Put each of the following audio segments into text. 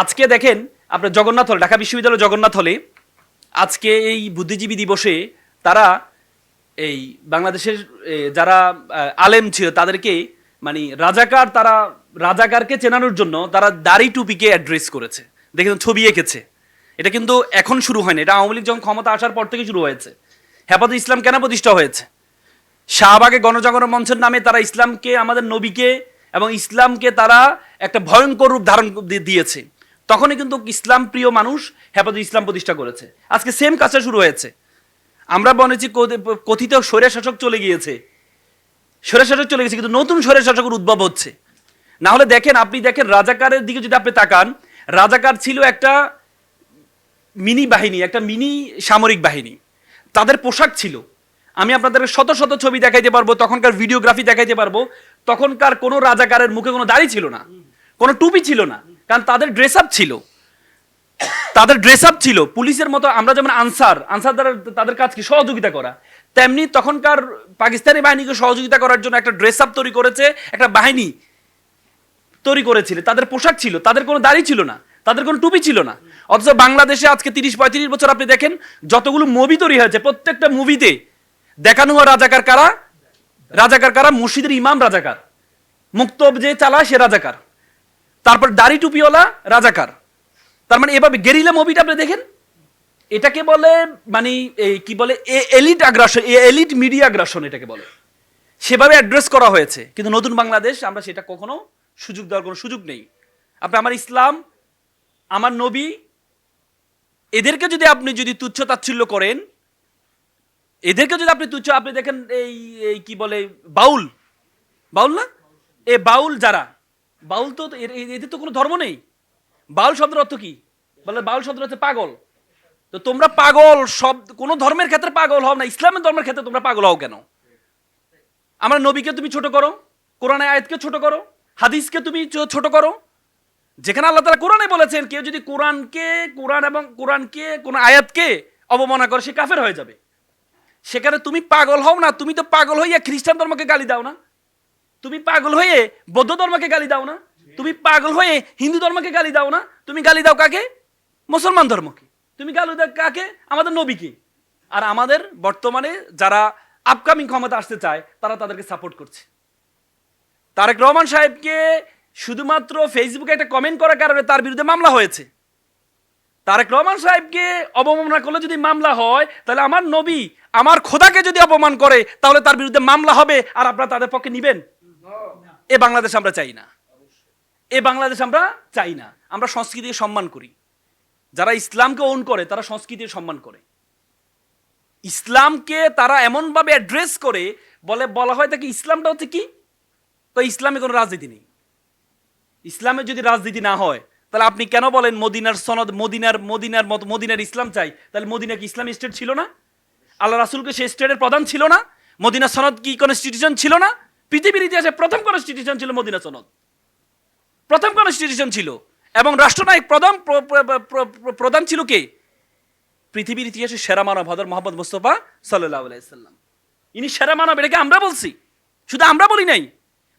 আজকে দেখেন আপনার জগন্নাথ হল, ঢাকা বিশ্ববিদ্যালয় জগন্নাথ হলে আজকে এই বুদ্ধিজীবী দিবসে তারা এই বাংলাদেশের যারা আলেম ছিল তাদেরকে মানে রাজাকার, তারা রাজাকারকে চেনানোর জন্য তারা দাড়ি টুপিকে অ্যাড্রেস করেছে, দেখেন ছবি এঁকেছে। এটা কিন্তু এখন শুরু হয়নি, এটা আওয়ামী লীগ যখন ক্ষমতা আসার পর থেকে শুরু হয়েছে। হেফাজত ইসলাম কেন প্রতিষ্ঠা হয়েছে? শাহবাগে গণজাগরণ মঞ্চের নামে তারা ইসলামকে, আমাদের নবীকে এবং ইসলামকে তারা একটা ভয়ঙ্কর রূপ ধারণ দিয়েছে। তখনই কিন্তু ইসলাম প্রিয় মানুষ হেফাজত ইসলাম প্রতিষ্ঠা করেছে। আজকে সেম কাজটা শুরু হয়েছে। আমরা বলেছি কথিত স্বৈর শাসক চলে গিয়েছে, স্বৈর শাসক চলে গেছে, কিন্তু নতুন স্বৈর শাসকের উদ্ভব হচ্ছে। না হলে দেখেন, আপনি দেখেন রাজাকারের দিকে যদি আপনি তাকান, রাজাকার ছিল একটা মিনি বাহিনী, একটা মিনি সামরিক বাহিনী। তাদের পোশাক ছিল, আমি আপনাদের শত শত ছবি দেখাইতে পারবো, তখনকার ভিডিওগ্রাফি দেখাইতে পারবো। তখনকার কোনো রাজাকারের মুখে কোনো দাড়ি ছিল না, কোনো টুপি ছিল না, কারণ তাদের ড্রেস আপ ছিল, তাদের ড্রেস আপ ছিল পুলিশের মতো। আমরা যেমন আনসার দ্বারা তাদের কাজ কি সহযোগিতা করা, তেমনি তখনকার পাকিস্তানি বাহিনীকে সহযোগিতা করার জন্য একটা ড্রেস আপ তৈরি করেছে, একটা বাহিনী তৈরি করেছিল। তাদের পোশাক ছিল, তাদের কোনো দাড়ি ছিল না, তাদের কোনো টুপি ছিল না। অথচ বাংলাদেশে আজকে 30-35 বছর আপনি দেখেন যতগুলো মুভি তৈরি হয়েছে, প্রত্যেকটা মুভিতে দেখানো হয় রাজাকার কারা, রাজাকার কারা, মসজিদের ইমাম রাজাকার, মুক্তব যে চালায় সে রাজাকার, তারপর দাড়ি টুপিওয়ালা রাজাকার। তার মানে এভাবে গেরিলা মুভিটা আপনি দেখেন, এটাকে বলে মানে কি বলে এলিট আগ্রাসন, এলিট মিডিয়া আগ্রাসন এটাকে বলে। সেভাবে অ্যাড্রেস করা হয়েছে। কিন্তু নতুন বাংলাদেশ আমরা সেটা কখনো সুযোগ দেওয়ার কোনো সুযোগ নেই। আপনি আমার ইসলাম, আমার নবী, এদেরকে যদি আপনি তুচ্ছ তাচ্ছিল্য করেন, এদেরকে যদি আপনি তুচ্ছ, আপনি দেখেন এই কি বলে বাউল, বাউল না, এ বাউল যারা, বাউল তো এদের তো কোনো ধর্ম নেই। বাউল শব্দের অর্থ কি? বলে বাউল শব্দের হচ্ছে পাগল। তো তোমরা পাগল, সব কোন ধর্মের ক্ষেত্রে পাগল হও না, ইসলামের ধর্মের ক্ষেত্রে তোমরা পাগল হও কেন? আমার নবীকে তুমি ছোট করো, কোরআনের আয়াতকে ছোট করো, হাদিসকে তুমি ছোট করো। যেখানে আল্লাহ তাআলা কোরআনে বলেছেন কেউ যদি কোরআনকে কোন আয়াতকে অবমাননা করে সে কাফের হয়ে যাবে, সেখানে তুমি পাগল হও না। তুমি তো পাগল হইয়া খ্রিস্টান ধর্মকে গালি দাও না, তুমি পাগল হয়ে বৌদ্ধ ধর্মকে গালি দাও না, তুমি পাগল হয়ে হিন্দু ধর্মকে গালি দাও না, তুমি গালি দাও কাকে? মুসলমান ধর্মকে। তুমি গালি দাও কাকে? আমাদের নবীকে। আর আমাদের বর্তমানে যারা আপকামিং ক্ষমতা আসতে চায় তারা তাদেরকে সাপোর্ট করছে। তারেক রহমান সাহেবকে শুধুমাত্র ফেসবুকে একটা কমেন্ট করার কারণে তার বিরুদ্ধে মামলা হয়েছে। তারেক রহমান সাহেবকে অবমাননা করলে যদি মামলা হয়, তাহলে আমার নবী, আমার খোদাকে যদি অপমান করে তাহলে তার বিরুদ্ধে মামলা হবে, আর আপনারা তাদের পক্ষে নিবেন? এ বাংলাদেশ আমরা চাই না, এ বাংলাদেশ আমরা চাই না। আমরা সংস্কৃতিকে সম্মান করি। যারা ইসলামকে ওন করে তারা সংস্কৃতির সম্মান করে। ইসলামকে তারা এমনভাবে অ্যাড্রেস করে বলা হয় তাকে ইসলামটা হচ্ছে কি? তো ইসলামে কোনো রাজনীতি নেই। ইসলামে যদি রাজনীতি না হয় তাহলে আপনি কেন বলেন মদিনার সনদ, মদিনার ইসলাম চাই? তাহলে মদিনা কি ইসলামী স্টেট ছিল না? আল্লাহ রাসূলকে সেই স্টেটের প্রধান ছিল না? মদিনা সনদ কি কনস্টিটিউশন ছিল না? পৃথিবীর ইতিহাসে প্রথম কনস্টিটিউশন ছিল মদিনা সনদ, প্রথম কনস্টিটিউশন ছিল। এবং রাষ্ট্রনায়ক প্রধান ছিল কে? পৃথিবীর ইতিহাসে সেরা মানব হযরত মুহাম্মদ মুস্তাফা সাল্লাল্লাহু আলাইহি সাল্লাম। ইনি সেরা মানব, এটাকে আমরা বলছি, শুধু আমরা বলি নাই।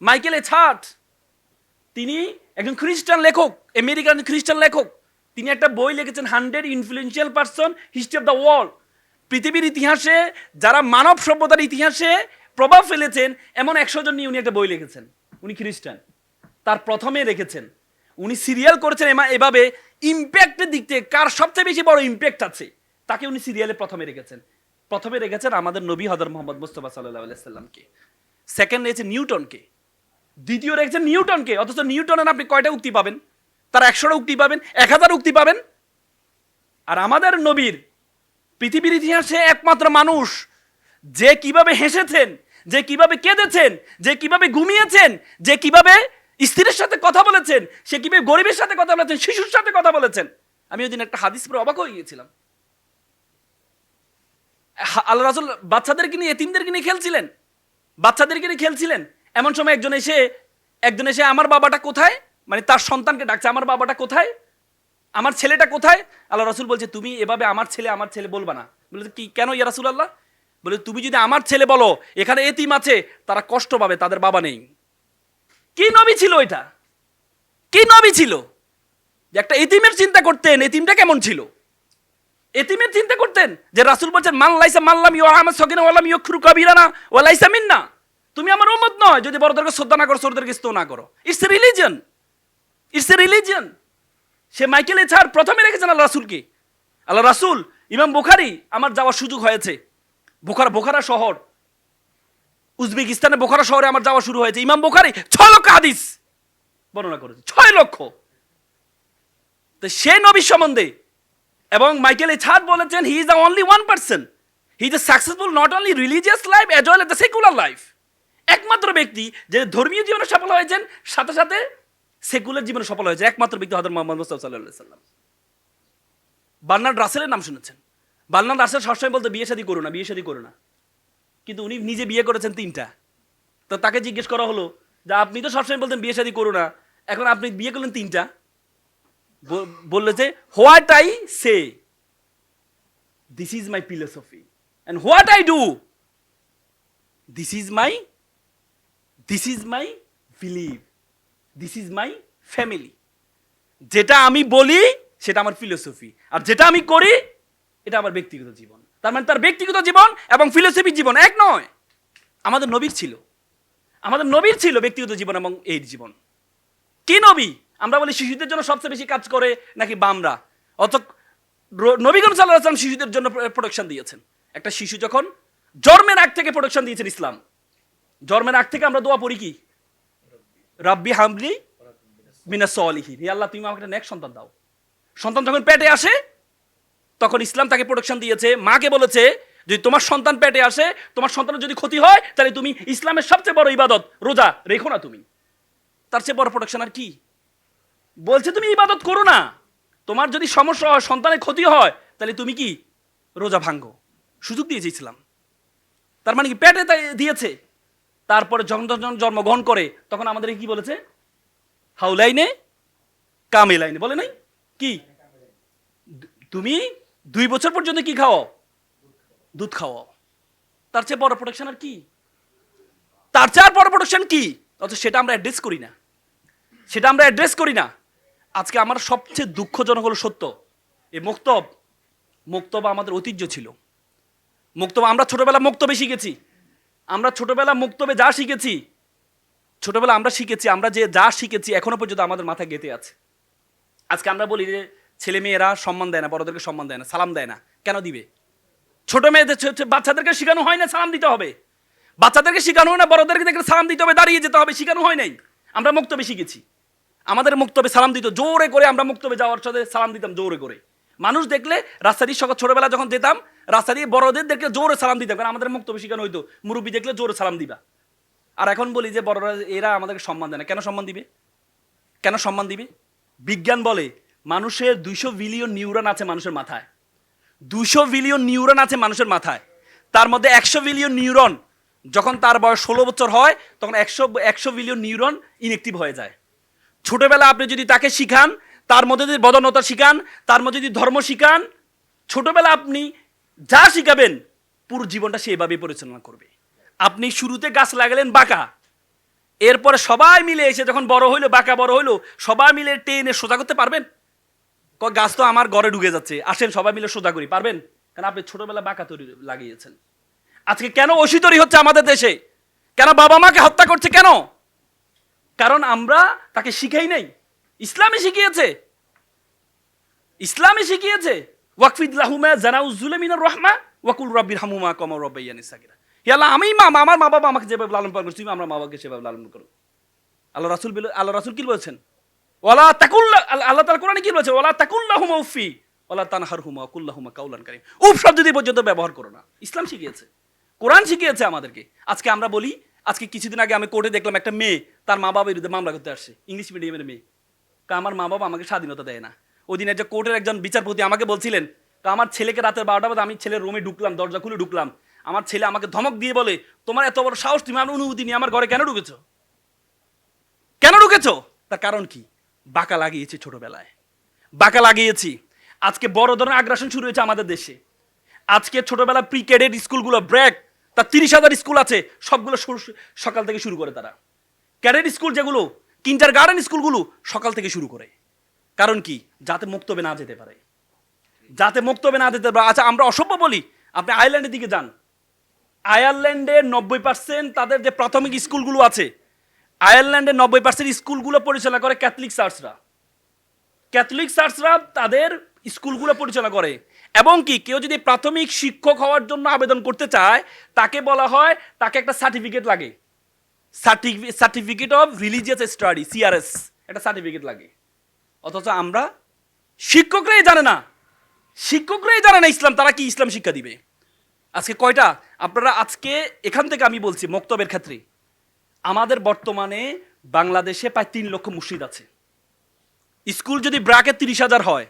মাইকেল এচ হার্ট, তিনি একজন খ্রিস্টান লেখক, আমেরিকান খ্রিস্টান লেখক। তিনি একটা বই লিখেছেন 100 influential person history of the world. পৃথিবীর ইতিহাসে যারা মানব সভ্যতার ইতিহাসে প্রভাব ফেলেছেন এমন 100 জন নিয়ে উনি একটা বই লিখেছেন। উনি খ্রিস্টান, তার প্রথমে রেখেছেন। উনি সিরিয়াল করেছেন এভাবে ইম্প্যাক্টের দিক থেকে কার সবচেয়ে বেশি বড় ইম্প্যাক্ট আছে তাকে উনি সিরিয়ালে প্রথমে রেখেছেন আমাদের নবী হযরত মুহাম্মদ মুস্তাফা সাল্লাল্লাহু আলাইহি সাল্লামকে। সেকেন্ড রেখেছেন নিউটনকে, দ্বিতীয় রেখেছেন নিউটনকে। অথচ নিউটনের আপনি কয়টা উক্তি পাবেন? তার 100টা উক্তি পাবেন, 1000 উক্তি পাবেন। আর আমাদের নবীর পৃথিবীর ইতিহাসে একমাত্র মানুষ যে কিভাবে হেসেছেন, যে কিভাবে কেঁদেছেন, যে কিভাবে ঘুমিয়েছেন, যে কিভাবে স্ত্রীর সাথে কথা বলেছেন, সে কিভাবে গরিবের সাথে কথা বলেছেন, শিশুর সাথে কথা বলেছেন। আমি ওই দিন একটা হাদিস পড়ে অবাক হয়ে গিয়েছিলাম। আল্লাহ রাসূল বাচ্চাদেরকে নিয়ে, এতিমদেরকে নিয়ে খেলছিলেন, বাচ্চাদেরকে নিয়ে খেলছিলেন। এমন সময় একজন এসে আমার বাবাটা কোথায়, মানে তার সন্তানকে ডাকছে, আমার বাবাটা কোথায়, আমার ছেলেটা কোথায়? আল্লাহ রাসূল বলছে তুমি এভাবে আমার ছেলে বলবা না। বলে কি কেন ইয়া রাসূলুল্লাহ? বলে তুমি যদি আমার ছেলে বলো এখানে এতিম আছে, তারা কষ্ট পাবে, তাদের বাবা নেই। কি নবী ছিল এটা? কি নবী ছিল? যে একটা এতিমের চিন্তা করতেন, এতিমটা কেমন ছিল, এতিমের চিন্তা করতেন। যে রাসূল বলছেন মান লাইসা মাল্লাম ইউরহামা সগিনা ওয়ালাম ইউকরু কাবীরানা ওয়া লাইসা মিন্না, তুমি আমার উম্মত নয় যদি বড়দেরকে শ্রদ্ধা না করো, ছোটদেরকে স্তব না করো। It's a religion, it's a religion. সে মাইকেল এছাড় প্রথমে রেখেছেন আল্লাহ রাসূলকে। আল্লাহ রাসূল, ইমাম বুখারী, আমার যাওয়ার সুযোগ হয়েছে বোখারা শহর, উজবেকিস্তানে বোখারা শহরে আমার যাওয়া শুরু হয়েছে। ইমাম বুখারী 6 লক্ষ হাদিস বর্ণনা করেছে, 6 লক্ষ। তো সে নবী সম্বন্ধে, এবং মাইকেল এছাড় বলেছেন he is the only one person, he is successful not only religious life as well as the secular life. একমাত্র ব্যক্তি যে ধর্মীয় জীবনে সফল হয়েছেন, সাথে সাথে সেকুলার জীবনে সফল হয়েছে, একমাত্র ব্যক্তি হযরত মুহাম্মদ মুস্তাফা সাল্লাল্লাহু আলাইহি সাল্লাম। বার্নার্ড রাসেলের নাম শুনেছেন। বার্নার্ড রাসেল সবসময় বলতে বিয়ে শাদী করো না, বিয়ে শাদী করো না, কিন্তু উনি নিজে বিয়ে করেছেন 3টা। তো তাকে জিজ্ঞেস করা হলো যে আপনি তো সবসময় বলতেন বিয়ে শাদী করো না, এখন আপনি বিয়ে করলেন 3টা। বললে যে what I say, this is my philosophy, and what I do, this is my believe, this is my family. যেটা আমি বলি সেটা আমার ফিলোসফি, আর যেটা আমি করি এটা আমার ব্যক্তিগত জীবন। তার মানে তার ব্যক্তিগত জীবন এবং ফিলোসফির জীবন এক নয়। আমাদের নবীর ছিল ব্যক্তিগত জীবন এবং এই জীবন। কি নবী? আমরা বলি শিশুদের জন্য সবচেয়ে বেশি কাজ করে নাকি বামরা, অত নবী করিম সাল্লাল্লাহু আলাইহি ওয়াসাল্লাম শিশুদের জন্য প্রোটেকশন দিয়েছেন। একটা শিশু যখন জন্মের আগ থেকে প্রোটেকশন দিয়েছেন ইসলাম। জন্মের আগ থেকে আমরা দোয়া পড়ি কি, রাব্বি হামলি মিনাস সলিহিন, হে আল্লাহ তুমি আমাকে একটা নেক সন্তান দাও। সন্তান যখন পেটে আসে তখন ইসলাম তাকে প্রোটেকশন দিয়েছে। মাকে বলেছে যদি তোমার সন্তান পেটে আসে, তোমার সন্তানের যদি ক্ষতি হয়, তাহলে তুমি ইসলামের সবচেয়ে বড় ইবাদত রোজা রেখো না তুমি। তার চেয়ে বড় প্রোটেকশন আর কি? বলছে তুমি ইবাদত করো না, তোমার যদি সমস্যা হয়, সন্তানের ক্ষতি হয়, তাহলে তুমি কি রোজা ভাঙ্গো। সুযোগ দিয়েছে ইসলাম। তার মানে কি পেটে দিয়েছে। তারপরে যখন জন্মগ্রহণ করে তখন আমাদের কি বলেছে, হাউলাইনে কামেলাইনে, বলে নাই কি, তুমি 2 বছর পর্যন্ত কি খাও, দুধ খাওয়াও। তার চেয়ে বড় প্রোটেকশন আর কি? তার চেয়ে আর বড় প্রোটেকশন কি? অথচ সেটা আমরা অ্যাড্রেস করি না। আজকে আমার সবচেয়ে দুঃখজনক হলো সত্য, এই মুক্তব আমাদের ঐতিহ্য ছিল। আমরা ছোটবেলা মুক্তবে শিখেছি। আমরা যা শিখেছি, আমরা যে যা শিখেছি এখনো পর্যন্ত আমাদের মাথায় গেঁথে আছে। আজকে আমরা বলি যে ছেলে মেয়েরা সম্মান দেয় না, বড়দেরকে সম্মান দেয় না, সালাম দেয় না। কেন দিবে? ছোট মেয়েদের বাচ্চাদেরকে শেখানো হয় না সালাম দিতে হবে, বাচ্চাদেরকে শেখানো হয় না বড়দেরকে দেখলে সালাম দিতে হবে, দাঁড়িয়ে যেতে হবে, শেখানো হয় নাই। আমরা মুক্তবে শিখেছি। আমাদের মুক্তবে সালাম দিত জোরে করে, আমরা মুক্তবে যাওয়ার সাথে সালাম দিতাম জোরে করে। মানুষ দেখলে রাস্তা দিয়ে ছোটবেলা যখন যেতাম, রাস্তা দিয়ে বড়দের দেখলে জোরে সালাম দিতাম, কারণ আমাদের মুক্তবে শেখানো হইতো মুরব্বী দেখলে জোরে সালাম দিবা। আর এখন বলি যে বড়রা এরা আমাদেরকে সম্মান দেয় না। কেন সম্মান দিবে? বিজ্ঞান বলে মানুষের 200 বিলিয়ন নিউরন আছে মানুষের মাথায়। 200 বিলিয়ন নিউরন আছে মানুষের মাথায়। তার মধ্যে 100 বিলিয়ন নিউরন যখন তার বয়স 16 বছর হয়, তখন 100 বিলিয়ন নিউরন ইনঅ্যাক্টিভ হয়ে যায়। ছোটবেলা আপনি যদি তাকে শিখান, তার মধ্যে যদি বদনতা শিখান, তার মধ্যে যদি ধর্ম শিখান, ছোটবেলা আপনি যা শিখাবেন পুরো জীবনটা সে এভাবে পরিচালনা করবে। আপনি শুরুতে গাছ লাগালেন বাঁকা, এরপরে সবাই মিলে এসে যখন বড় হইলো, বাঁকা বড় হইলো, সবাই মিলে টেনে সোজা করতে পারবেন? গাছ তো আমার ঘরে ঢুকে যাচ্ছে, আসেন সবাই মিলে সোজা করি, পারবেন? কারণ আপনি ছোটবেলা বাঁকা তৈরি লাগিয়েছেন। আজকে কেন অসি তৈরি হচ্ছে আমাদের দেশে? কেন বাবা মাকে হত্যা করছে? কেন? কারণ আমরা তাকে শিখাই নাই। ইসলামে শিখিয়েছে ওয়াকফিদ লাহুমা জানাউযুল মিনার রাহমা ওয়াকুল রাব্বিরহামহুমা কামা রাব্বায়ানি সাগীরা। হে আল্লাহ, আমার মা বাবা আমাকে যেভাবে লালন পালন করছি, আমরা মা বাবাকে সেভাবে লালন করো। আল্লাহ রাসূল কি বলেছেন? ওয়ালা তাকুল্লা, আল্লাহ তাআলা কোরআনে কি বলেছে? ওয়ালা তাকুল্লাহুমা উফি ওয়ালা তানহারহুমা কুল্লাহুমা কাউলান কারীম। উফ শব্দ দিয়ে পর্যন্ত ব্যবহার করো না। ইসলাম শিখিয়েছে, কোরআন শিখিয়েছে আমাদেরকে। আজকে আমরা বলি, আজকে কিছুদিন আগে আমি কোর্টে দেখলাম একটা মেয়ে তার মা বাবার বিরুদ্ধে মামলা করতে আসছে, ইংলিশ মিডিয়ামের মেয়ে। আমার মা বাবা আমাকে স্বাধীনতা দেয় না। ওই দিন একটা কোর্টের একজন বিচারপতি আমাকে বলছিলেন, আমার ছেলেকে রাতের 12টা বাজে আমি ছেলের রুমে ঢুকলাম, দরজা খুলে ঢুকলাম, আমার ছেলে আমাকে ধমক দিয়ে বলে, তোমার এত বড় সাহস, তুমি আমার অনুমতি নিয়ে আমার ঘরে কেন ঢুকেছো? তার কারণ কি? বাঁকা লাগিয়েছি ছোটবেলায়, বাঁকা লাগিয়েছি। আজকে বড় ধরনের আগ্রাসন শুরু হয়েছে আমাদের দেশে। আজকে ছোটবেলা প্রি ক্যাডেট স্কুলগুলো ব্র্যাক, তার 30,000 স্কুল আছে, সবগুলো সকাল থেকে শুরু করে। তারা ক্যাডেট স্কুল যেগুলো, কিন্ডারগার্টেন স্কুলগুলো সকাল থেকে শুরু করে। কারণ কি? যাতে মুক্তবে না যেতে পারে, যাতে মুক্তবে না যেতে পারে। আচ্ছা, আমরা অসভ্য বলি, আপনি আয়ারল্যান্ডের দিকে যান, আয়ারল্যান্ডের 90% তাদের যে প্রাথমিক স্কুলগুলো আছে, আয়ারল্যান্ডের 90% স্কুলগুলো পরিচালনা করে ক্যাথলিক চার্চরা। ক্যাথলিক চার্চরা তাদের স্কুলগুলো পরিচালনা করে। এবং কি, কেউ যদি প্রাথমিক শিক্ষক হওয়ার জন্য আবেদন করতে চায়, তাকে বলা হয়, তাকে একটা সার্টিফিকেট লাগে, certificate of religious study, CRS, একটা সার্টিফিকেট লাগে। অথচ আমরা শিক্ষকরাই জানে না, শিক্ষকরাই জানে না ইসলাম, তারা কি ইসলাম শিক্ষা দিবে? আজকে কয়টা আপনারা, আজকে এখান থেকে আমি বলছি মক্তবের ক্ষেত্রে, আমাদের বর্তমানে বাংলাদেশে প্রায় 3 লক্ষ মসজিদ আছে। স্কুল যদি ব্রাকে 30,000 হয়,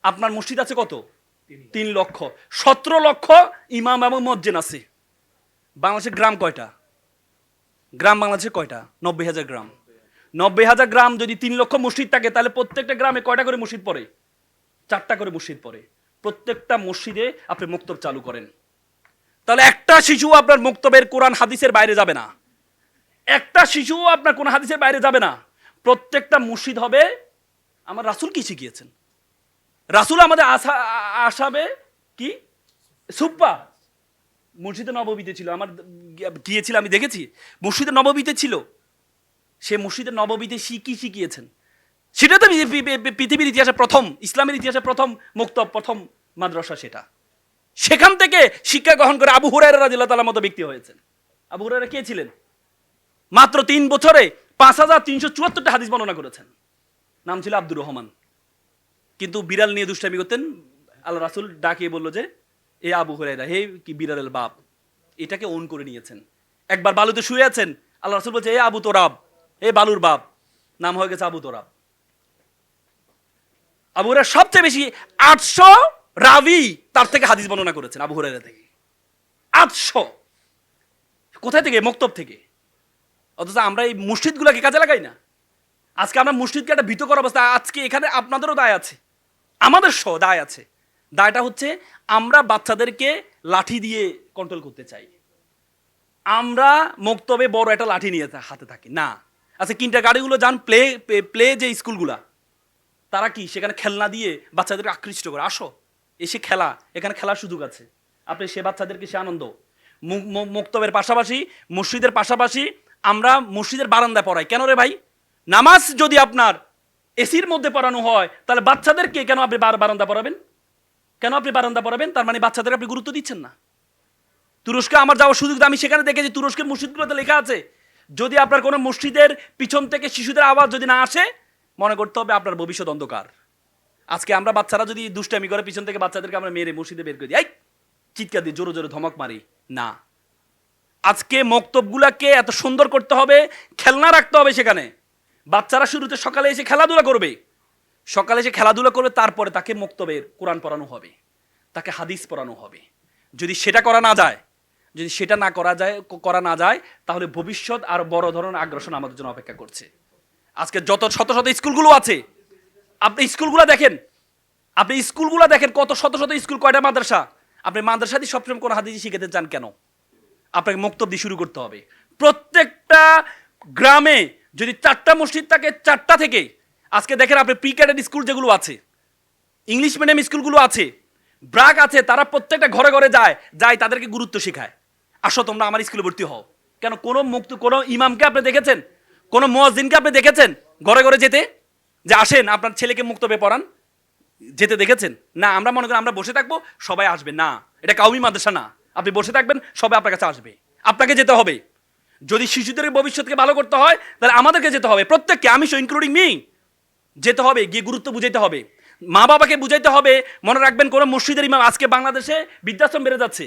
আপনার মসজিদ আছে কত? 3 লক্ষ। 17 লক্ষ ইমাম এবং মুয়াজ্জিন আছে। বাংলাদেশের গ্রাম কয়টা? গ্রাম বাংলাদেশে কয়টা? 90,000 গ্রাম। 90,000 গ্রাম যদি 3 লক্ষ মসজিদ থাকে, তাহলে প্রত্যেকটা গ্রামে কয়টা করে মসজিদ পড়ে? 4টা করে মসজিদ পড়ে। প্রত্যেকটা মসজিদে আপনি মুক্তব চালু করেন, তাহলে একটা শিশু আপনার মুক্তবের কোরআন হাদিসের বাইরে যাবে না, একটা শিশু আপনার কোন হাদিসের বাইরে যাবে না। প্রত্যেকটা মসজিদ হবে, আমার রাসূল কি শিখিয়েছেন? রাসূল আমাদের আসাবে কি সুপ্পা মসজিদে নববীতে ছিল, আমার গিয়েছিল, আমি দেখেছি মসজিদে নববীতে ছিল। সে মসজিদে নববীতে কি শিখিয়েছেন? সেটা তো পৃথিবীর ইতিহাসে প্রথম, ইসলামের ইতিহাসে প্রথম মুক্তব, প্রথম মাদ্রাসা সেটা। সেখান থেকে শিক্ষা গ্রহণ করে আবু হুরায়রা রাদিয়াল্লাহু তাআলার মতো ব্যক্তি হয়েছেন। আবু হুরায়রা কে ছিলেন? মাত্র 3 বছরে 5374টা হাদিস বর্ণনা করেছেন। নাম ছিল আব্দুর রহমান। কিন্তু বিড়াল নিয়ে দুষ্টামি করতেন। আল্লাহ রাসূল ডাকিয়ে বলল যে, এ আবু হুরায়রা, হে কি বিড়ালের বাপ, এটাকে ওন করে নিয়েছেন। একবার বালুতে শুয়ে আছেন, আল্লাহ রাসূল বলছে, এ আবু তোরাব, এ বালুর বাপ, নাম হয়ে গেছে আবু তোরাব। আবু হুরায়রা সবচেয়ে বেশি 800 রাবি তার থেকে হাদিস বর্ণনা করেছেন, আবু হুরায়রা থেকে 800। কোথায় থেকে? মক্তব থেকে। অথচ আমরা এই মসজিদগুলোকে কাজে লাগাই না। আজকে আমরা মসজিদকে একটা ভীতকর অবস্থা। আজকে এখানে আপনাদেরও দায় আছে, আমাদের সহ দায় আছে। দায়টা হচ্ছে, আমরা বাচ্চাদেরকে লাঠি দিয়ে কন্ট্রোল করতে চাই। আমরা মক্তবে বড় একটা লাঠি নিয়ে হাতে থাকি না। আচ্ছা, কিন্টার গাড়িগুলো যান, প্লে যে স্কুলগুলা, তারা কি সেখানে খেলনা দিয়ে বাচ্চাদেরকে আকৃষ্ট করে, আসো এসে খেলা, এখানে খেলার সুযোগ আছে, আপনি সে বাচ্চাদেরকে সে আনন্দ। মক্তবের পাশাপাশি, মসজিদের পাশাপাশি আমরা মসজিদের বারান্দায় পড়াই। কেন রে ভাই? নামাজ যদি আপনার এসির মধ্যে পড়ানো হয়, তাহলে বাচ্চাদেরকে কেন আপনি বারান্দা পড়াবেন? কেন আপনি বারান্দা পড়াবেন? তার মানে বাচ্চাদের আপনি গুরুত্ব দিচ্ছেন না। তুরস্কে আমার যাওয়ার সুযোগ, আমি সেখানে দেখেছি তুরস্কের মসজিদগুলোতে লেখা আছে, যদি আপনার কোনো মসজিদের পিছন থেকে শিশুদের আওয়াজ যদি না আসে, মনে করতে হবে আপনার ভবিষ্যৎ অন্ধকার। আজকে আমরা বাচ্চারা যদি দুষ্টামি করে, পিছন থেকে বাচ্চাদেরকে আমরা মেরে মসজিদে বের করে দিই, এই চিৎকার দিয়ে জোরে জোরে ধমক মারি না। আজকে মক্তবগুলাকে এত সুন্দর করতে হবে, খেলনা রাখতে হবে সেখানে। বাচ্চারা শুরুতে সকালে এসে খেলাধুলা করবে, সকালে এসে খেলাধুলা করবে, তারপরে তাকে মক্তবের কোরআন পড়ানো হবে, তাকে হাদিস পড়ানো হবে। যদি সেটা করা না যায়, যদি সেটা না করা না যায়, তাহলে ভবিষ্যৎ আর বড় ধরনের আগ্রাসন আমাদের জন্য অপেক্ষা করছে। আজকে যত শত শত স্কুলগুলো আছে, আপনি স্কুলগুলো দেখেন, আপনি স্কুলগুলো দেখেন, কত শত শত স্কুল, কয়টা মাদ্রাসা। আপনি মাদ্রাসা দিয়ে সবসময় কোন হাদিস শিখাতে চান কেন? আপনাকে মক্তব দিয়ে শুরু করতে হবে। প্রত্যেকটা গ্রামে যদি 4টা মসজিদ থাকে, 4টা থেকে, আজকে দেখেন আপনি প্রি ক্যাডেট স্কুল যেগুলো আছে, ইংলিশ মিডিয়াম স্কুলগুলো আছে, ব্রাক আছে, তারা প্রত্যেকটা ঘরে ঘরে যায় তাদেরকে গুরুত্ব শেখায়, আসো তোমরা আমার স্কুলে ভর্তি হও। কেন? কোনো ইমামকে আপনি দেখেছেন, কোনো মুয়াজ্জিনকে আপনি দেখেছেন ঘরে ঘরে যেতে, যে আসেন আপনার ছেলেকে মুক্তবে পড়ান, যেতে দেখেছেন? না। আমরা মনে করি আমরা বসে থাকবো, সবাই আসবে না। এটা কাউমি মাদ্রাসা না, আপনি বসে থাকবেন, সবাই আপনার কাছে আসবে, আপনাকে যেতে হবে। যদি শিশুদের ভবিষ্যৎকে ভালো করতে হয়, তাহলে আমাদেরকে যেতে হবে, প্রত্যেককে, আমি সো ইনক্লুডিং মি, যেতে হবে, গিয়ে গুরুত্ব বুঝাইতে হবে, মা বাবাকে বুঝাইতে হবে। মনে রাখবেন, কোন মসজিদের ইমাম, আজকে বাংলাদেশে বৃদ্ধাশ্রম বেড়ে যাচ্ছে,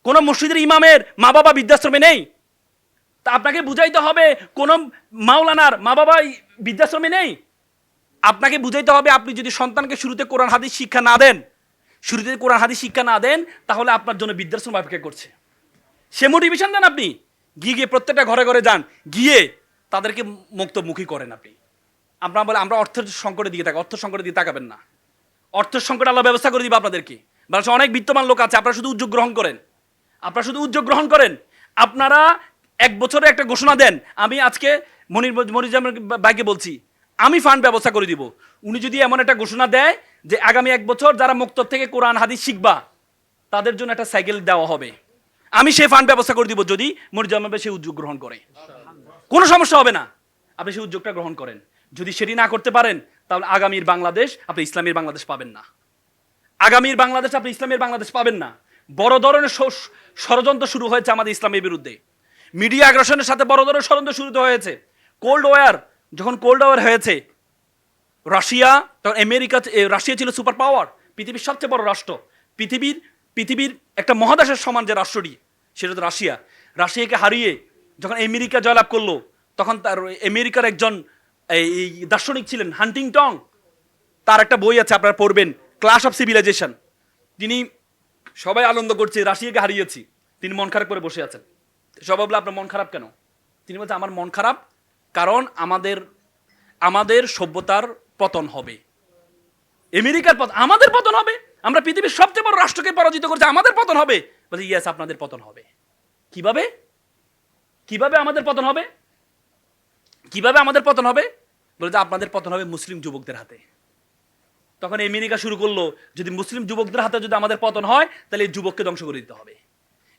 কোন মসজিদের ইমামের মা বাবা বৃদ্ধাশ্রমে নেই, তা আপনাকে বুঝাইতে হবে। কোন মাওলানার মা বাবা বৃদ্ধাশ্রমে নেই, আপনাকে বুঝাইতে হবে। আপনি যদি সন্তানকে শুরুতে কোরআন হাদিস শিক্ষা না দেন, তাহলে আপনার জন্য বৃদ্ধাশ্রম অপেক্ষা করছে। সে মোটিভেশন দেন, আপনি গিয়ে প্রত্যেকটা ঘরে ঘরে যান, গিয়ে তাদেরকে মুক্তমুখী করেন। আপনারা বলে আমরা অর্থ সংকটের দিকে তাকাবেন না। অর্থের সংকট আল্লাহ ব্যবস্থা করে দিবে আপনাদেরকে। বাংলাদেশে অনেক বিত্তমান লোক আছে, আপনারা শুধু উদ্যোগ গ্রহণ করেন। আপনারা 1 বছরে একটা ঘোষণা দেন। আমি আজকে মনির ভাইকে বলছি, আমি ফান্ড ব্যবস্থা করে দিব। উনি যদি এমন একটা ঘোষণা দেয় যে আগামী 1 বছর যারা মুক্তব থেকে কোরআন হাদিস শিখবা তাদের জন্য একটা সাইকেল দেওয়া হবে, আমি সেই ফান্ড ব্যবস্থা করে দিব যদি মনিরুজ্জামান ভাই সেই উদ্যোগ গ্রহণ করে। কোনো সমস্যা হবে না, আপনি সেই উদ্যোগটা গ্রহণ করেন। যদি সেটি না করতে পারেন তাহলে আগামীর বাংলাদেশ আপনি ইসলামের বাংলাদেশ পাবেন না। আগামীর বাংলাদেশ আপনি ইসলামের বাংলাদেশ পাবেন না। বড় ধরনের ষড়যন্ত্র শুরু হয়েছে আমাদের ইসলামের বিরুদ্ধে। মিডিয়া আগ্রাসনের সাথে বড় ধরনের ষড়যন্ত্র শুরু হয়েছে। কোল্ড ওয়ার, যখন কোল্ড ওয়ার হয়েছে, রাশিয়া তখন আমেরিকা, রাশিয়া ছিল সুপার পাওয়ার, পৃথিবীর সবচেয়ে বড় রাষ্ট্র। পৃথিবীর একটা মহাদেশের সমান যে রাষ্ট্রটি সেটা তো রাশিয়া। রাশিয়াকে হারিয়ে যখন আমেরিকা জয়লাভ করলো, তখন তার আমেরিকার একজন এই দার্শনিক ছিলেন হান্টিংটন, তার একটা বই আছে আপনারা পড়বেন, ক্লাশ অফ সিভিলাইজেশন। তিনি সবাই আনন্দ করছে রাশিয়াকে হারিয়েছি, তিনি মন খারাপ করে বসে আছেন। সবাই বলে আপনার মন খারাপ কেন? তিনি বলছে আমার মন খারাপ কারণ আমাদের সভ্যতার পতন হবে, আমেরিকার পতন, আমাদের পতন হবে। আমরা পৃথিবীর সবচেয়ে বড় রাষ্ট্রকে পরাজিত করছি, আমাদের পতন হবে। বলছে ইয়েস, আপনাদের পতন হবে। কিভাবে কিভাবে আমাদের পতন হবে? কিভাবে আমাদের পতন হবে? বলে যে আপনাদের পতন হবে মুসলিম যুবকদের হাতে। তখন আমেরিকা শুরু করলো, যদি মুসলিম যুবকদের হাতে যদি আমাদের পতন হয় তাহলে এই যুবককে ধ্বংস করে দিতে হবে।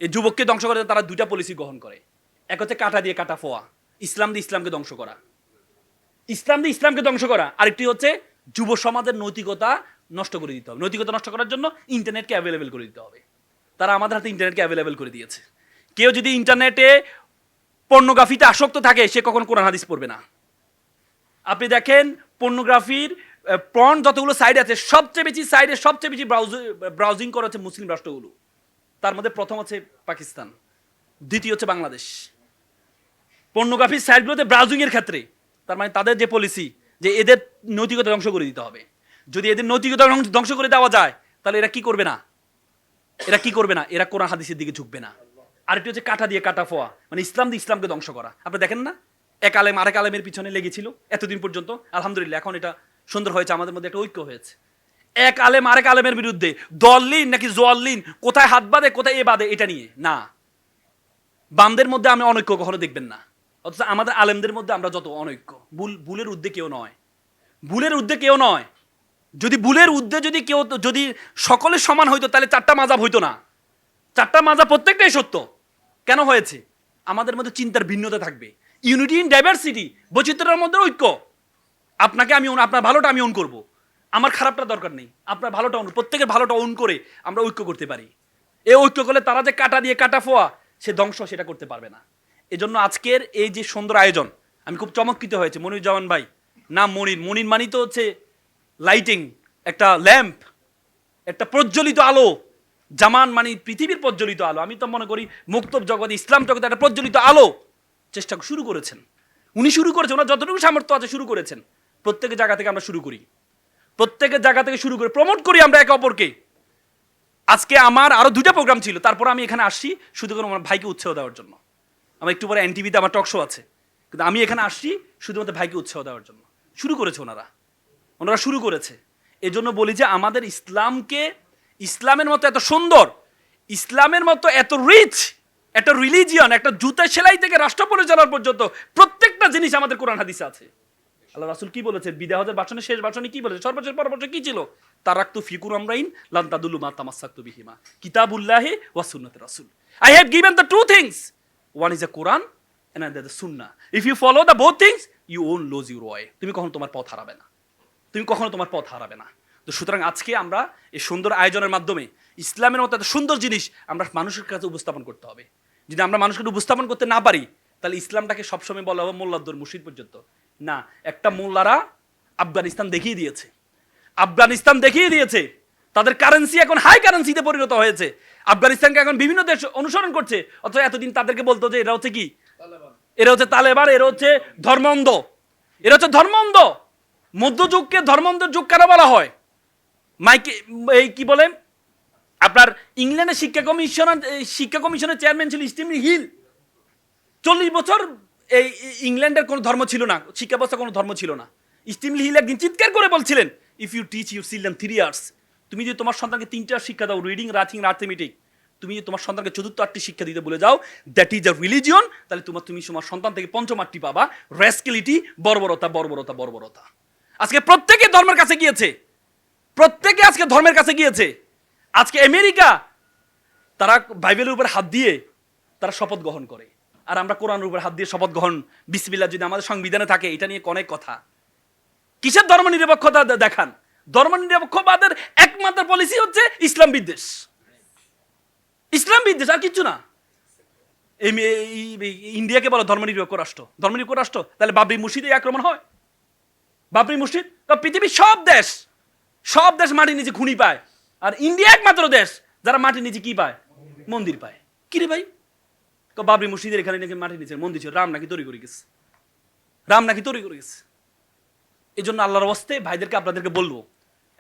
এই যুবককে ধ্বংস করে তারা দুইটা পলিসি গ্রহণ করে। এক হচ্ছে কাটা দিয়ে কাটা ফোয়া, ইসলাম দিয়ে ইসলামকে ধ্বংস করা, ইসলাম দিয়ে ইসলামকে ধ্বংস করা। আরেকটি হচ্ছে যুব সমাজের নৈতিকতা নষ্ট করে দিতে হবে। নৈতিকতা নষ্ট করার জন্য ইন্টারনেটকে অ্যাভেলেবেল করে দিতে হবে। তারা আমাদের হাতে ইন্টারনেটকে অ্যাভেলেবেল করে দিয়েছে। কেউ যদি ইন্টারনেটে পর্নোগ্রাফিতে আসক্ত থাকে সে কখনো কোরআন হাদিস পড়বে না। আপনি দেখেন পর্নোগ্রাফির পর্ন যতগুলো সাইট আছে, সবচেয়ে বেশি ব্রাউজিং করা হচ্ছে মুসলিম রাষ্ট্রগুলো। তার মধ্যে প্রথম হচ্ছে পাকিস্তান, দ্বিতীয় হচ্ছে বাংলাদেশ পর্নোগ্রাফির সাইটগুলোতে ব্রাউজিং এর ক্ষেত্রে। তার মানে তাদের যে পলিসি যে এদের নৈতিকতা ধ্বংস করে দিতে হবে। যদি এদের নৈতিকতা ধ্বংস করে দেওয়া যায় তাহলে এরা কি করবে না? এরা কোরআন হাদিসের দিকে ঝুঁকবে না। আরেকটি হচ্ছে কাটা দিয়ে কাটা ফোয়া, মানে ইসলাম দিয়ে ইসলামকে ধ্বংস করা। আপনি দেখেন না, এক আলেম আরেক আলেমের পিছনে লেগেছিল এতদিন পর্যন্ত। আলহামদুলিল্লাহ এখন এটা সুন্দর হয়েছে, আমাদের মধ্যে একটা ঐক্য হয়েছে। এক আলেম আরেক আলেমের বিরুদ্ধে, দলিন নাকি জোয়াল্লিন, কোথায় হাত বাঁধে কোথায় এ বাঁধে, এটা নিয়ে না। বামদের মধ্যে আমি অনৈক্য কখনো দেখবেন না, অথচ আমাদের আলেমদের মধ্যে আমরা যত অনৈক্য। ভুলের ঊর্ধ্বে কেউ নয়, ভুলের ঊর্ধ্বে কেউ নয়। যদি ভুলের ঊর্ধ্বে যদি সকলে সমান হইতো তাহলে 4টা মাযহাব হইতো না। 4টা মাযহাব প্রত্যেকটাই সত্য। কেন হয়েছে? আমাদের মধ্যে চিন্তার ভিন্নতা থাকবে। ইউনিটি ইন ডাইভার্সিটি, বৈচিত্র্যের মধ্যে ঐক্য। আপনাকে আমি আপনার ভালোটা আমি অন করব, আমার খারাপটা দরকার নেই, আপনার ভালোটা অন, প্রত্যেকের ভালোটা অন করে আমরা ঐক্য করতে পারি। এই ঐক্য করলে তারা যে কাটা দিয়ে কাটা ফোয়া সে ধ্বংস সেটা করতে পারবে না। এজন্য আজকের এই যে সুন্দর আয়োজন, আমি খুব চমৎকৃত হয়েছে। মনিরুজ্জামান ভাই, নাম মনির মানি তো হচ্ছে লাইটিং, একটা ল্যাম্প, একটা প্রজ্বলিত আলো। জামান মানে পৃথিবীর প্রজ্বলিত আলো। আমি তো মনে করি মুক্তব জগতে, ইসলাম জগতে একটা প্রজ্বলিত আলো চেষ্টা শুরু করেছেন উনি, ওনার যতটুকু সামর্থ্য আছে শুরু করেছেন। প্রত্যেকের জায়গা থেকে আমরা শুরু করি, প্রত্যেকের জায়গা থেকে শুরু করে প্রমোট করি আমরা একে অপরকে। আজকে আমার আরো 2টা প্রোগ্রাম ছিল, তারপর আমি এখানে আসছি শুধু করে আমার ভাইকে উৎসাহ দেওয়ার জন্য। আমার একটু পরে এনটিভিতে আমার টক শো আছে, কিন্তু আমি এখানে আসছি শুধুমাত্র ভাইকে উৎসাহ দেওয়ার জন্য। শুরু করেছে ওনারা শুরু করেছে। এজন্য বলি যে আমাদের ইসলামের মতো এত সুন্দর, ইসলামের মতো এত রিচ একটা রিলিজিয়ন, একটা জুতা সেলাই থেকে রাষ্ট্র পরিচালনা পর্যন্ত প্রত্যেকটা জিনিস আমাদের কোরআন হাদিসে আছে। আল্লাহ রাসূল কি বলেছেন? বিদায় হজের ভাষণে, শেষ ভাষণে কি বলেছে? সর্বশেষ পরামর্শ কি ছিল? তারাকতু ফিকুর আমরাইন লান তাদুল্লু মা তামাসসাকতু বিহিমা কিতাবুল্লাহি ওয়া সুন্নাতুর রাসূল। I have given the two things. One is the Quran and another the Sunnah. If you follow the both things, you won't lose your way. তুমি কখনো তোমার পথ হারাবে না। তো সুতরাং আজকে আমরা এই সুন্দর আয়োজনের মাধ্যমে ইসলামের মতো এত সুন্দর জিনিস আমরা মানুষের কাছে উপস্থাপন করতে হবে। যদি আমরা মানুষকে উপস্থাপন করতে না পারি তাহলে ইসলামটাকে সবসময় বলা হবে মোল্লাদ্দর মুর্শিদ পর্যন্ত না। একটা মোল্লারা আফগানিস্তান দেখিয়ে দিয়েছে, তাদের কারেন্সি এখন হাই কারেন্সিতে পরিণত হয়েছে। আফগানিস্তানকে এখন বিভিন্ন দেশ অনুসরণ করছে, অথচ এতদিন তাদেরকে বলতো যে এরা হচ্ছে কি, এরা হচ্ছে তালেবান, এরা হচ্ছে ধর্মান্ধ। মধ্যযুগকে ধর্মান্ধের যুগ কেন বলা হয়? কি বলে আপনার ইংল্যান্ডের শিক্ষা কমিশনের চেয়ারম্যান ছিল স্টিমলি হিল। 40 বছর এই ইংল্যান্ডের কোনো ধর্ম ছিল না, শিক্ষা ব্যবস্থা কোনো ধর্ম ছিল না। স্টিমলি হিল একদিন চিৎকার করে বলছিলেন, if you teach your children 3 years, তুমি যদি তোমার সন্তানকে 3টা শিক্ষা দাও, রিডিং, রাইটিং, অ্যারিথমেটিক, তুমি তোমার সন্তানকে চতুর্থ আটটি শিক্ষা দিতে বলে যাও, দ্যাট ইজ আ রিলিজিয়ন, তাহলে তুমি তোমার সন্তান থেকে পঞ্চম আটটি পাবা, রেস্কিলিটি, বর্বরতা, বর্বরতা, বর্বরতা। আজকে প্রত্যেকে ধর্মের কাছে গিয়েছে, প্রত্যেকে আজকে ধর্মের কাছে গিয়েছে। আজকে আমেরিকা তারা বাইবেলের উপর হাত দিয়ে তারা শপথ গ্রহণ করে, আর আমরা কোরআনের উপর হাত দিয়ে শপথ গ্রহণ, বিসমিল্লাহ যদি আমাদের সংবিধানে থাকে, এটা নিয়ে অনেক কথা। কিসের ধর্ম নিরপেক্ষতা দেখান? ধর্ম নিরপেক্ষবাদের একমাত্র পলিসি হচ্ছে ইসলাম বিদ্বেষ, ইসলাম বিদ্বেষ, আর কিচ্ছু না। ইন্ডিয়াকে বলো ধর্ম নিরপেক্ষ রাষ্ট্র, ধর্ম নিরপেক্ষ রাষ্ট্র, তাহলে বাবরি মসজিদে আক্রমণ হয়? বাবরি মসজিদ, পৃথিবীর সব দেশ মাটির নিচে খুনি পায়, আর ইন্ডিয়া একমাত্র দেশ যারা মাটির নিচে কি পায়? মন্দির পায়। কি রে ভাই? বাবরি মসজিদের এখানে নাকি মাটির নিচে মন্দির ছিল, রাম নাকি তৈরি করে গেছে, রাম নাকি তৈরি করে গেছে। এই জন্য আল্লাহর ওয়াস্তে ভাইদেরকে আপনাদেরকে বলবো,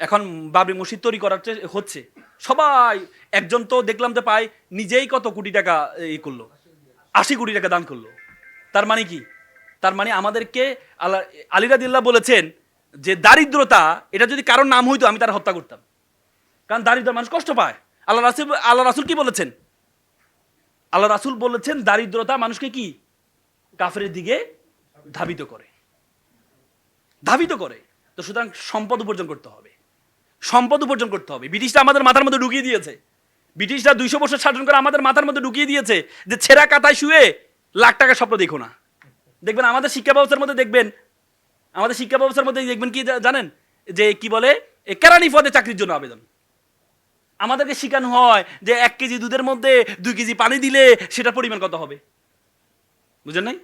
এখন বাবরি মসজিদ তৈরি করার হচ্ছে, সবাই, একজন তো দেখলাম যে পায় নিজেই কত কোটি টাকা এই করলো, 80 কোটি টাকা দান করলো। তার মানে কি? তার মানে আমাদেরকে আলী রাদিয়াল্লাহু বলেছেন যে দারিদ্রতা, এটা যদি কারোর নাম হইতো আমি তার হত্যা করতাম, কারণ দারিদ্র মানুষ কষ্ট পায়। আল্লাহ রাসূল কি বলেছেন? আল্লাহ রাসূল বলেছেন দারিদ্রতা মানুষকে কি কাফেরের দিকে ধাবিত করে, ধাবিত করে। তো সুতরাং সম্পদ উপার্জন করতে হবে, সম্পদ উপার্জন করতে হবে। ব্রিটিশরা আমাদের মাথার মধ্যে ঢুকিয়ে দিয়েছে, ব্রিটিশরা 200 বছর শাসন করে আমাদের মাথার মধ্যে ঢুকিয়ে দিয়েছে যে ছেঁড়া কাতায় শুয়ে লাখ টাকা স্বপ্ন দেখো না। দেখবেন আমাদের শিক্ষা ব্যবস্থার মধ্যে, দেখবেন কি জানেন, যে কি বলে কেরানি পদে চাকরির জন্য আবেদন। আমাদেরকে শেখানো হয় যে 1 কেজি দুধের মধ্যে 2 কেজি পানি দিলে সেটার পরিমাণ কত হবে, বুঝেন নাই?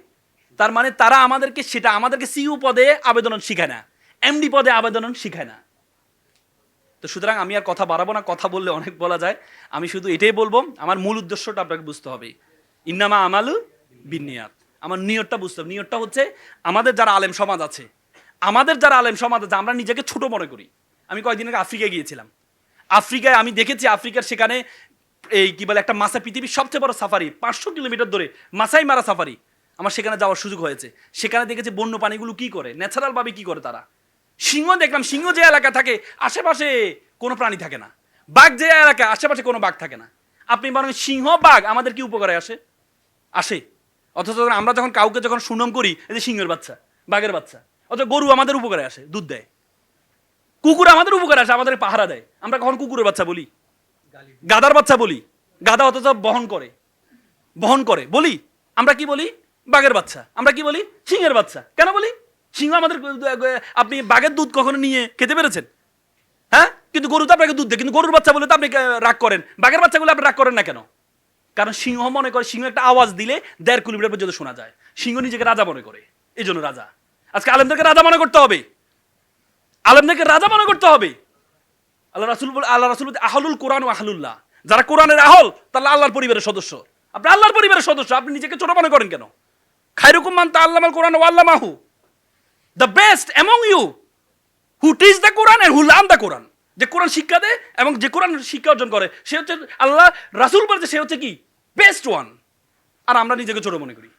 তার মানে তারা আমাদেরকে সিইউ পদে আবেদন শিখায় না, এমডি পদে আবেদন শিখায় না। তো সুতরাং আমি আর কথা বাড়াবো না, কথা বললে অনেক বলা যায়। আমি শুধু এটাই বলবো, আমার মূল উদ্দেশ্যটা আপনাকে বুঝতে হবে, ইন্নামা আমালু বিন্নিয়াত। আমার নিয়তটা বুঝতে হবে। নিয়তটা হচ্ছে আমাদের যারা আলেম সমাজ আছে, আমরা নিজেকে ছোট মনে করি। আমি কয়েকদিন আগে আফ্রিকায় গিয়েছিলাম। আফ্রিকায় আমি দেখেছি, আফ্রিকার সেখানে এই কি বলে একটা মাসা, পৃথিবীর সবচেয়ে বড় সাফারি, 500 কিলোমিটার ধরে মাসাই মারা সাফারি, আমার সেখানে যাওয়ার সুযোগ হয়েছে। সেখানে দেখেছি বন্য প্রাণীগুলো কি করে, ন্যাচারাল ভাবে কি করে তারা। সিংহ দেখলাম, সিংহ যে এলাকা থাকে আশেপাশে কোনো প্রাণী থাকে না, বাঘ যে এলাকা আশেপাশে কোনো বাঘ থাকে না। আপনি বরং সিংহ বাঘ আমাদের কি উপকারে আসে? অথচ আমরা যখন কাউকে সুনাম করি, এই যে সিংহের বাচ্চা, বাঘের বাচ্চা, অথচ গরু আমাদের উপকারে আসে, দুধ দেয়। কুকুর আমাদের উপকারে আসে, আমাদের পাহারা দেয়। আমরা কখন কুকুরের বাচ্চা বলি, গাধার বাচ্চা বলি, গাধা অথচ বহন করে বলি। আমরা কি বলি? বাঘের বাচ্চা। আমরা কি বলি? সিংহের বাচ্চা। কেন বলি? সিংহ আমাদের, আপনি বাঘের দুধ কখনো নিয়ে খেতে পেরেছেন? হ্যাঁ, কিন্তু গরু তো আপনাকে দুধ দেয়, কিন্তু গরুর বাচ্চা বলে তো আপনি রাগ করেন, বাঘের বাচ্চা বলে আপনি রাগ করেন না কেন? কারণ সিংহ মনে করে, সিংহ একটা আওয়াজ দিলে 1.5 কিলোমিটার পর্যন্ত শোনা যায়। সিংহ নিজেকে রাজা মনে করে, এই জন্য রাজা। আজকে আলেমদেরকে রাজা মনে করতে হবে, আল্লাহ রাসূল আহলুল কোরআন ও আহলুল্লাহ, যারা কোরআনের আহল তারা আল্লাহর পরিবারের সদস্য। আপনি আল্লাহর পরিবারের সদস্য, আপনি নিজেকে ছোট মনে করেন কেন? খায়রুকুম মান তাআল্লামাল কোরআন ওয়া আল্লামাহু, the best among you who teach the Quran and who learn the Quran. যে কোরআন শিক্ষা দেয় এবং যে কোরআন শিক্ষা অর্জন করে, সে হচ্ছে আল্লাহ রাসূল বলছে, সে হচ্ছে কি বেস্ট ওয়ান। আর আমরা নিজেকে ছোট মনে করি।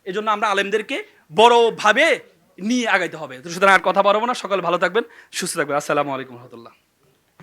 এই জন্য আমরা আলেমদেরকে বড়ভাবে নিয়ে আগাইতে হবে। সুতরাং আর কথা বাড়াবো না, সকলে ভালো থাকবেন, সুস্থ থাকবেন। আসসালামু আলাইকুম ওয়া রাহমাতুল্লাহ।